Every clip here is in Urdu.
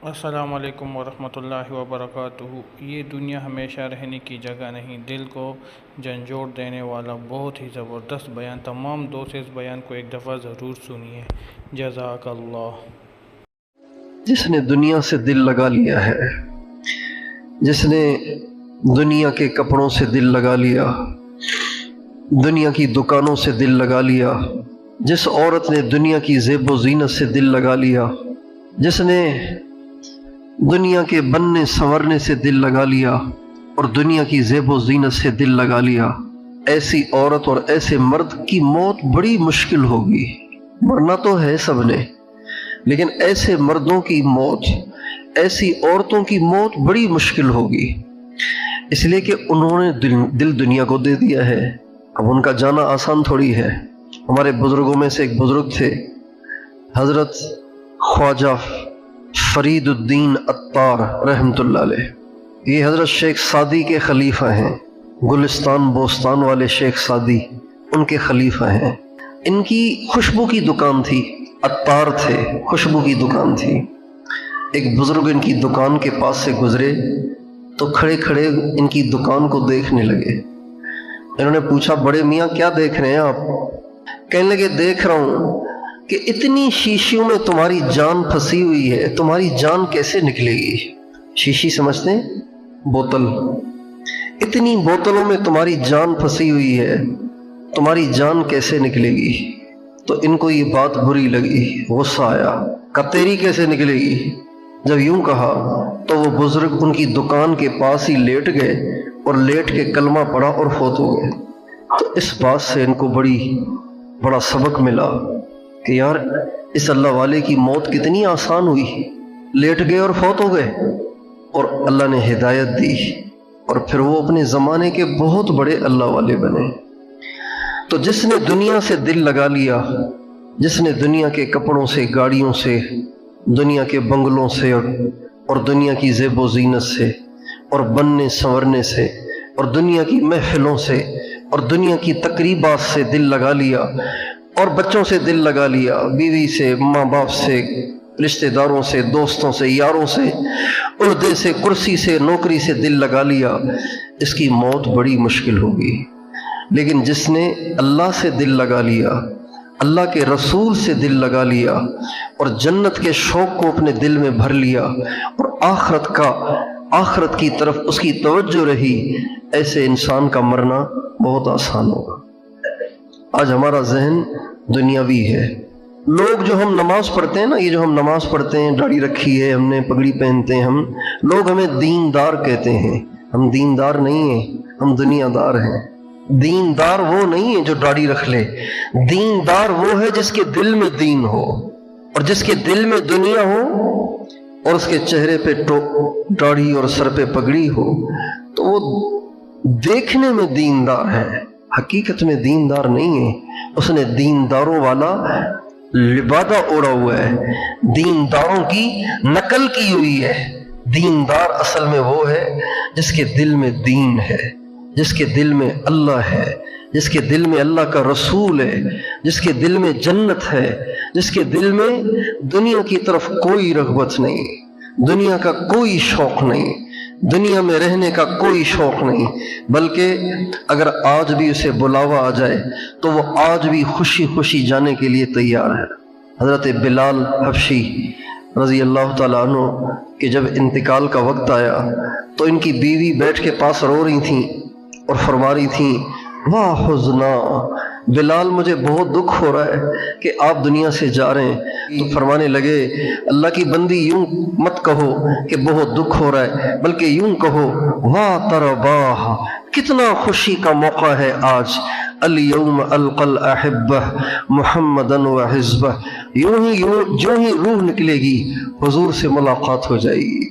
السلام علیکم ورحمۃ اللہ وبرکاتہ۔ یہ دنیا ہمیشہ رہنے کی جگہ نہیں، دل کو جھنجھوڑ دینے والا بہت ہی زبردست بیان۔ تمام دوست اس بیان کو ایک دفعہ ضرور سنیے۔ جزاک اللہ۔ جس نے دنیا سے دل لگا لیا ہے، جس نے دنیا کے کپڑوں سے دل لگا لیا، دنیا کی دکانوں سے دل لگا لیا، جس عورت نے دنیا کی زیب و زینت سے دل لگا لیا، جس نے دنیا کے بننے سنورنے سے دل لگا لیا اور دنیا کی زیب و زینت سے دل لگا لیا، ایسی عورت اور ایسے مرد کی موت بڑی مشکل ہوگی۔ مرنا تو ہے سب نے، لیکن ایسے مردوں کی موت، ایسی عورتوں کی موت بڑی مشکل ہوگی، اس لیے کہ انہوں نے دل دنیا کو دے دیا ہے۔ اب ان کا جانا آسان تھوڑی ہے۔ ہمارے بزرگوں میں سے ایک بزرگ تھے، حضرت خواجہ فرید الدین عطار رحمۃ اللہ علیہ۔ یہ حضرت شیخ سعدی کے خلیفہ ہیں، گلستان بوستان والے شیخ سعدی ان کے خلیفہ ہیں۔ ان کی خوشبو کی دکان تھی، عطار تھے، خوشبو کی دکان تھی۔ ایک بزرگ ان کی دکان کے پاس سے گزرے تو کھڑے کھڑے ان کی دکان کو دیکھنے لگے۔ انہوں نے پوچھا، بڑے میاں کیا دیکھ رہے ہیں آپ؟ کہنے لگے، دیکھ رہا ہوں کہ اتنی شیشیوں میں تمہاری جان پھنسی ہوئی ہے، تمہاری جان کیسے نکلے گی؟ شیشی سمجھتے ہیں؟ بوتل۔ اتنی بوتلوں میں تمہاری جان پھنسی ہوئی ہے، تمہاری جان کیسے نکلے گی؟ تو ان کو یہ بات بری لگی، غصہ آیا، کہ تیری کیسے نکلے گی؟ جب یوں کہا تو وہ بزرگ ان کی دکان کے پاس ہی لیٹ گئے اور لیٹ کے کلمہ پڑھا اور فوت ہو گئے۔ تو اس بات سے ان کو بڑا سبق ملا کہ یار اس اللہ والے کی موت کتنی آسان ہوئی، لیٹ گئے اور فوت ہو گئے، اور اللہ نے ہدایت دی، اور پھر وہ اپنے زمانے کے بہت بڑے اللہ والے بنے۔ تو جس نے دنیا سے دل لگا لیا، جس نے دنیا کے کپڑوں سے، گاڑیوں سے، دنیا کے بنگلوں سے اور دنیا کی زیب و زینت سے اور بننے سنورنے سے اور دنیا کی محفلوں سے اور دنیا کی تقریبات سے دل لگا لیا، اور بچوں سے دل لگا لیا، بیوی سے، ماں باپ سے، رشتہ داروں سے، دوستوں سے، یاروں سے، عہدے سے، کرسی سے، نوکری سے دل لگا لیا، اس کی موت بڑی مشکل ہوگی۔ لیکن جس نے اللہ سے دل لگا لیا، اللہ کے رسول سے دل لگا لیا اور جنت کے شوق کو اپنے دل میں بھر لیا اور آخرت کی طرف اس کی توجہ رہی، ایسے انسان کا مرنا بہت آسان ہوگا۔ آج ہمارا ذہن دنیاوی ہے۔ لوگ جو ہم نماز پڑھتے ہیں نا، یہ جو ہم نماز پڑھتے ہیں، داڑھی رکھی ہے ہم نے، پگڑی پہنتے ہیں ہم، لوگ ہمیں دیندار کہتے ہیں۔ ہم دیندار نہیں ہیں، ہم دنیا دار ہیں۔ دیندار وہ نہیں ہے جو داڑھی رکھ لے، دیندار وہ ہے جس کے دل میں دین ہو، اور جس کے دل میں دنیا ہو اور اس کے چہرے پہ داڑھی اور سر پہ پگڑی ہو، تو وہ دیکھنے میں دیندار ہے، حقیقت میں دیندار نہیں ہے۔ اس نے دینداروں والا لبادہ اوڑا ہوا ہے، دینداروں کی نقل کی ہوئی ہے۔ دیندار اصل میں وہ ہے جس کے دل میں دین ہے، جس کے دل میں اللہ ہے، جس کے دل میں اللہ کا رسول ہے، جس کے دل میں جنت ہے، جس کے دل میں دنیا کی طرف کوئی رغبت نہیں، دنیا کا کوئی شوق نہیں، دنیا میں رہنے کا کوئی شوق نہیں، بلکہ اگر آج بھی اسے بلاوا آ جائے تو وہ آج بھی خوشی خوشی جانے کے لیے تیار ہے۔ حضرت بلال حبشی رضی اللہ تعالیٰ عنہ کہ جب انتقال کا وقت آیا تو ان کی بیوی بیٹھ کے پاس رو رہی تھیں اور فرما رہی تھیں، واہ حزنا، بلال مجھے بہت دکھ ہو رہا ہے کہ آپ دنیا سے جا رہے ہیں۔ تو فرمانے لگے، اللہ کی بندی یوں مت کہو کہ بہت دکھ ہو رہا ہے، بلکہ یوں کہو، واہ ترباہ، کتنا خوشی کا موقع ہے آج، الیوم القی الاحبہ محمدا وحزبہ، جو ہی روح نکلے گی حضور سے ملاقات ہو جائے گی،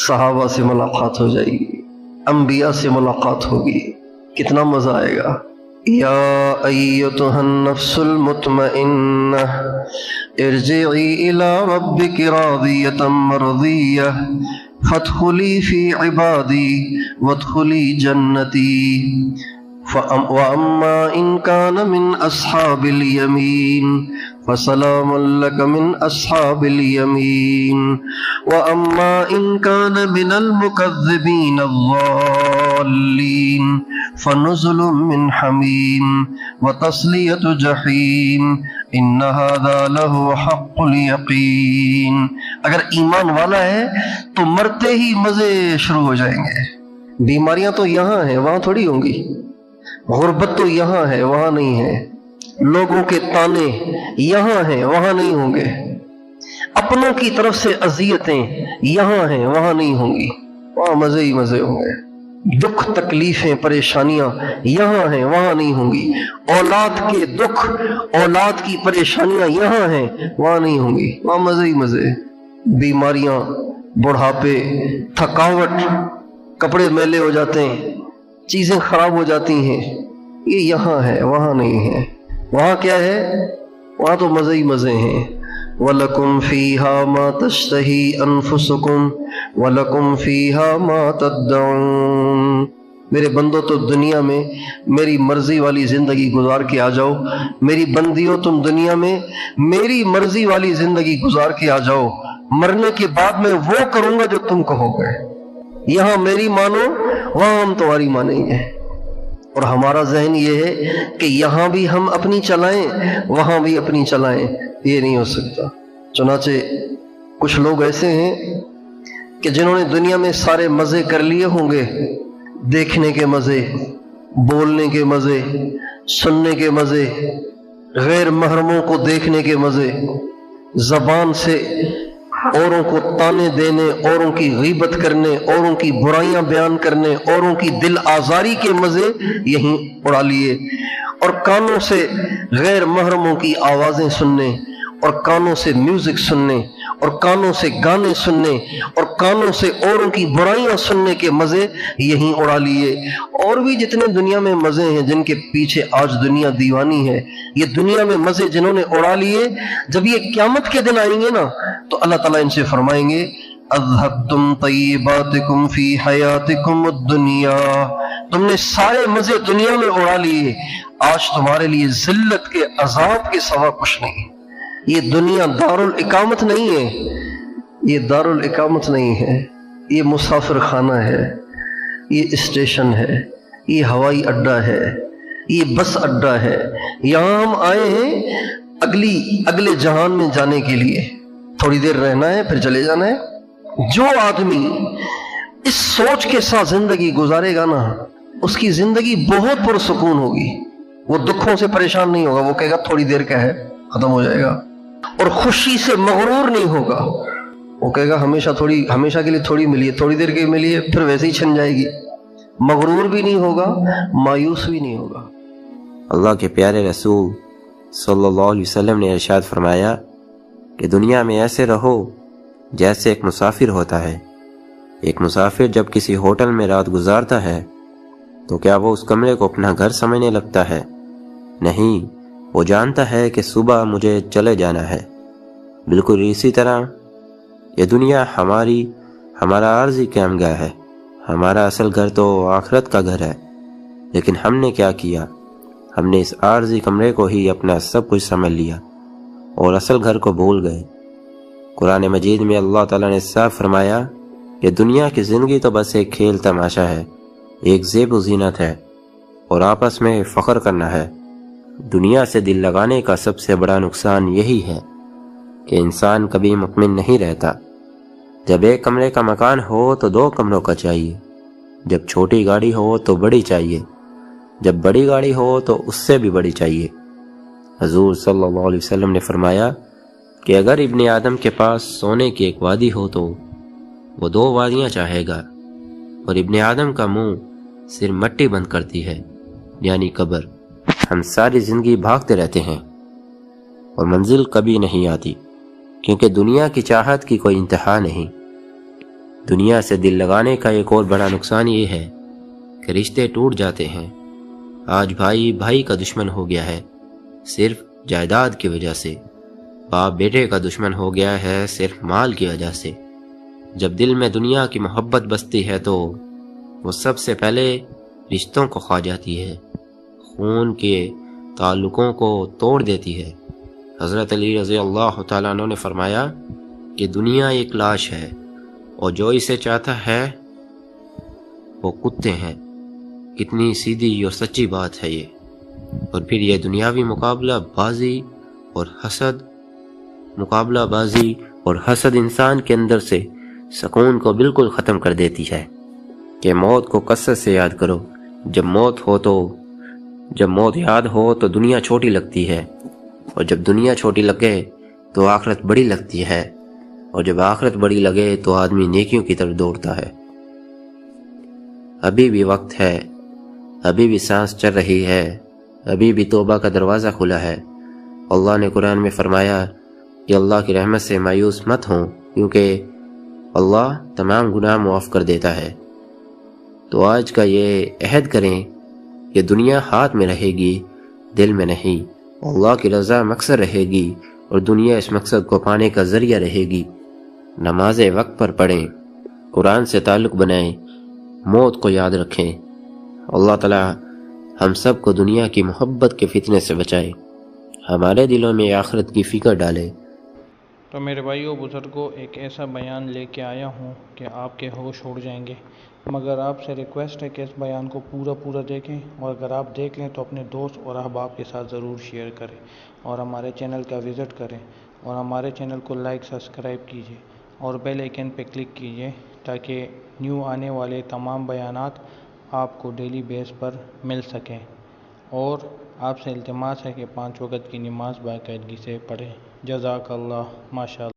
صحابہ سے ملاقات ہو جائے گی، انبیاء سے ملاقات ہوگی، کتنا مزہ آئے گا۔ یا ایتھا النفس المطمئنہ ارجعی الی ربک راضیۃ مرضیہ فادخلی فی عبادی وادخلی جنتی وَأَمَّا إِن كَانَ مِنْ أَصْحَابِ الْيَمِينِ فسلام لك من أصحاب اليمين وأما إن كان من المكذبين الضالين فنزل من حميم وتصلية جحيم إن هذا له حق اليقين. اگر ایمان والا ہے تو مرتے ہی مزے شروع ہو جائیں گے. بیماریاں تو یہاں ہیں وہاں تھوڑی ہوں گی، غربت تو یہاں ہے وہاں نہیں ہے، لوگوں کے تانے یہاں ہیں وہاں نہیں ہوں گے، اپنوں کی طرف سے اذیتیں یہاں ہیں وہاں نہیں ہوں گی، وہاں مزے ہی مزے ہوں گے. دکھ تکلیفیں پریشانیاں یہاں ہیں وہاں نہیں ہوں گی، اولاد کے دکھ اولاد کی پریشانیاں یہاں ہیں وہاں نہیں ہوں گی، وہاں مزے ہی مزے. بیماریاں، بڑھاپے، تھکاوٹ، کپڑے میلے ہو جاتے ہیں، چیزیں خراب ہو جاتی ہیں، یہ یہاں ہے وہاں نہیں ہے. وہاں کیا ہے؟ وہاں تو مزے ہی مزے ہیں. وَلَكُمْ فِيهَا مَا تَشْتَهِي أَنفُسُكُمْ وَلَكُمْ فِيهَا مَا تَدَّعُونَ. میرے بندو تو دنیا میں میری مرضی والی زندگی گزار کے آ جاؤ، میری بندیوں تم دنیا میں میری مرضی والی زندگی گزار کے آ جاؤ، مرنے کے بعد میں وہ کروں گا جو تم کہو گے. یہاں میری مانو وہاں ہم تمہاری مانیں گے. اور ہمارا ذہن یہ ہے کہ یہاں بھی ہم اپنی چلائیں وہاں بھی اپنی چلائیں، یہ نہیں ہو سکتا. چنانچہ کچھ لوگ ایسے ہیں کہ جنہوں نے دنیا میں سارے مزے کر لیے ہوں گے، دیکھنے کے مزے، بولنے کے مزے، سننے کے مزے، غیر محرموں کو دیکھنے کے مزے، زبان سے اوروں کو تانے دینے، اوروں کی غیبت کرنے، اوروں کی برائیاں بیان کرنے، اوروں کی دل آزاری کے مزے یہیں اڑا لیے، اور کانوں سے غیر محرموں کی آوازیں سننے، اور کانوں سے میوزک سننے، اور کانوں سے گانے سننے، اور کانوں سے اوروں کی برائیاں سننے کے مزے یہیں اڑا لیے. اور بھی جتنے دنیا میں مزے ہیں جن کے پیچھے آج دنیا دیوانی ہے، یہ دنیا میں مزے جنہوں نے اڑا لیے، جب یہ قیامت کے دن آئیں گے نا تو اللہ تعالیٰ ان سے فرمائیں گے اذھبتم طیباتکم فی حیاتکم الدنیا، تم نے سارے مزے دنیا میں اڑا لیے، آج تمہارے لیے ذلت کے عذاب کے سوا کچھ نہیں. یہ دنیا دارالاقامت نہیں ہے، یہ دارالاقامت نہیں ہے، یہ مسافر خانہ ہے، یہ اسٹیشن ہے، یہ ہوائی اڈہ ہے، یہ بس اڈہ ہے. یہاں ہم آئے ہیں اگلے جہان میں جانے کے لیے، تھوڑی دیر رہنا ہے پھر چلے جانا ہے. جو آدمی اس سوچ کے ساتھ زندگی گزارے گا نا اس کی زندگی بہت پرسکون ہوگی. وہ دکھوں سے پریشان نہیں ہوگا، وہ کہے گا تھوڑی دیر کا ہے ختم ہو جائے گا. اور خوشی سے مغرور نہیں ہوگا، وہ کہے گا ہمیشہ کے لیے تھوڑی ملی ہے، تھوڑی دیر کے لیے ملی ہے پھر ویسے ہی چھن جائے گی. مغرور بھی نہیں ہوگا، مایوس بھی نہیں ہوگا. اللہ کے پیارے رسول صلی اللہ علیہ وسلم نے ارشاد فرمایا کہ دنیا میں ایسے رہو جیسے ایک مسافر ہوتا ہے. ایک مسافر جب کسی ہوٹل میں رات گزارتا ہے تو کیا وہ اس کمرے کو اپنا گھر سمجھنے لگتا ہے؟ نہیں، وہ جانتا ہے کہ صبح مجھے چلے جانا ہے. بالکل اسی طرح یہ دنیا ہمارا عارضی قیامگاہ ہے. ہمارا اصل گھر تو آخرت کا گھر ہے. لیکن ہم نے کیا کیا؟ ہم نے اس عارضی کمرے کو ہی اپنا سب کچھ سمجھ لیا اور اصل گھر کو بھول گئے. قرآن مجید میں اللہ تعالیٰ نے صاف فرمایا کہ دنیا کی زندگی تو بس ایک کھیل تماشا ہے، ایک زیب و زینت ہے اور آپس میں فخر کرنا ہے. دنیا سے دل لگانے کا سب سے بڑا نقصان یہی ہے کہ انسان کبھی مطمئن نہیں رہتا. جب ایک کمرے کا مکان ہو تو 2 کمروں کا چاہیے، جب چھوٹی گاڑی ہو تو بڑی چاہیے، جب بڑی گاڑی ہو تو اس سے بھی بڑی چاہیے. حضور صلی اللہ علیہ وسلم نے فرمایا کہ اگر ابن آدم کے پاس سونے کی ایک وادی ہو تو وہ 2 وادیاں چاہے گا، اور ابن آدم کا منہ صرف مٹی بند کرتی ہے، یعنی قبر. ہم ساری زندگی بھاگتے رہتے ہیں اور منزل کبھی نہیں آتی، کیونکہ دنیا کی چاہت کی کوئی انتہا نہیں. دنیا سے دل لگانے کا ایک اور بڑا نقصان یہ ہے کہ رشتے ٹوٹ جاتے ہیں. آج بھائی کا دشمن ہو گیا ہے صرف جائیداد کی وجہ سے، باپ بیٹے کا دشمن ہو گیا ہے صرف مال کی وجہ سے. جب دل میں دنیا کی محبت بستی ہے تو وہ سب سے پہلے رشتوں کو کھا جاتی ہے، خون کے تعلقوں کو توڑ دیتی ہے. حضرت علی رضی اللہ تعالیٰ عنہ نے فرمایا کہ دنیا ایک لاش ہے اور جو اسے چاہتا ہے وہ کتے ہیں۔ کتنی سیدھی اور سچی بات ہے یہ۔ اور پھر یہ دنیاوی مقابلہ بازی اور حسد انسان کے اندر سے سکون کو بالکل ختم کر دیتی ہے کہ موت کو کثرت سے یاد کرو۔ جب موت یاد ہو تو دنیا چھوٹی لگتی ہے، اور جب دنیا چھوٹی لگے تو آخرت بڑی لگتی ہے، اور جب آخرت بڑی لگے تو آدمی نیکیوں کی طرف دوڑتا ہے۔ ابھی بھی وقت ہے، ابھی بھی سانس چل رہی ہے، ابھی بھی توبہ کا دروازہ کھلا ہے۔ اللہ نے قرآن میں فرمایا کہ اللہ کی رحمت سے مایوس مت ہوں، کیونکہ اللہ تمام گناہ معاف کر دیتا ہے۔ تو آج کا یہ عہد کریں کہ دنیا ہاتھ میں رہے گی، دل میں نہیں۔ اللہ کی رضا مقصد رہے گی اور دنیا اس مقصد کو پانے کا ذریعہ رہے گی۔ نماز وقت پر پڑھیں، قرآن سے تعلق بنائیں، موت کو یاد رکھیں۔ اللہ تعالی ہم سب کو دنیا کی محبت کے فتنے سے بچائے، ہمارے دلوں میں آخرت کی فکر ڈالے۔ تو میرے بھائیوں بزرگوں، ایک ایسا بیان لے کے آیا ہوں کہ آپ کے ہوش اڑ جائیں گے، مگر آپ سے ریکویسٹ ہے کہ اس بیان کو پورا دیکھیں، اور اگر آپ دیکھ لیں تو اپنے دوست اور احباب کے ساتھ ضرور شیئر کریں، اور ہمارے چینل کا وزٹ کریں، اور ہمارے چینل کو لائک سبسکرائب کیجیے اور بیل آئیکن پہ کلک کیجیے تاکہ نیو آنے والے تمام بیانات آپ کو ڈیلی بیس پر مل سکیں۔ اور آپ سے التماس ہے کہ 5 وقت کی نماز باقاعدگی سے پڑھیں۔ جزاک اللہ، ماشاء اللہ۔